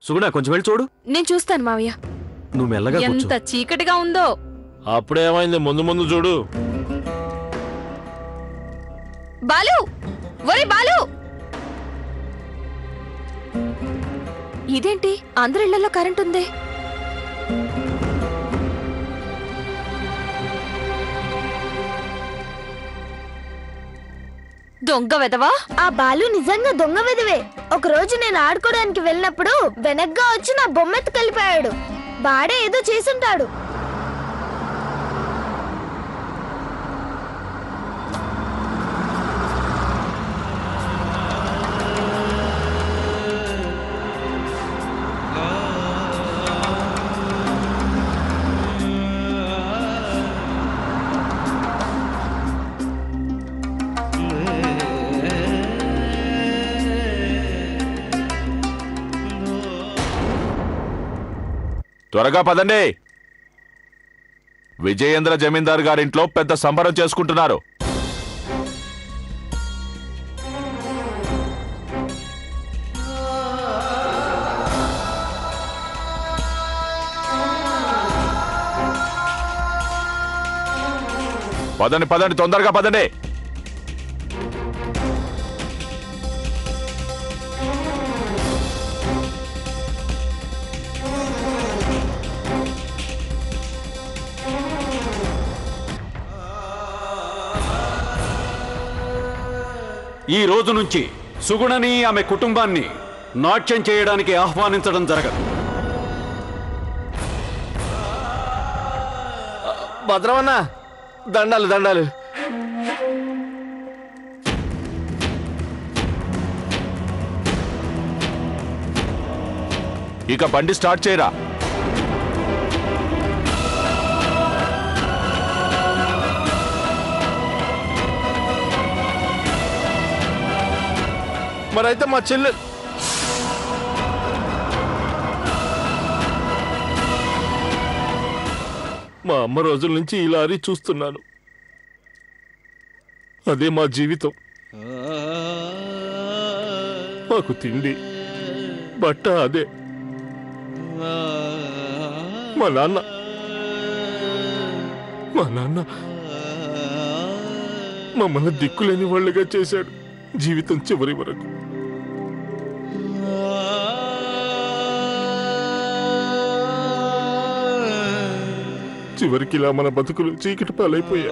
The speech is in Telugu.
సుగుణ కొంచెం వెళ్ళి చూడు. నేను చూస్తాను మావయ్య. నువ్వు మెల్లగా కూర్చో. ఎంత చీకటిగా ఉందో. అప్పుడేమైంది, ముందు ముందు చూడు. బాలు, ఒరే బాలు! ఇదేంటి అందరి ఇళ్లలో కరెంట్ ఉంది? దొంగ వెదవా! ఆ బాలు నిజంగా దొంగ వెదవే. ఒక రోజు నేను ఆడుకోవడానికి వెళ్ళినప్పుడు వెనక్గా వచ్చి నా బొమ్మెత్తు కలిపాడు. వాడే ఏదో చేసుంటాడు. త్వరగా పదండి. విజయేంద్ర జమీందార్ గారింట్లో పెద్ద సంబరం చేసుకుంటున్నారు. పదండి పదండి, తొందరగా పదండి. ఈ రోజు నుంచి సుగుణని ఆమె కుటుంబాన్ని నాట్యం చేయడానికి ఆహ్వానించడం జరగదు. భద్రమన్న, దండాలు దండాలు. ఇక బండి స్టార్ట్ చేయరా. మరైతే మా చెల్లె మా అమ్మ రోజుల నుంచి ఈ లారీ చూస్తున్నాను. అదే మా జీవితం. మాకు తిండి బట్ట అదే. మా నాన్న మమ్మల్ని దిక్కులేని వాళ్ళుగా చేశాడు జీవితం చివరి వరకు. చివరికి ఇలా మన బతుకులు చీకటి పాలైపోయా.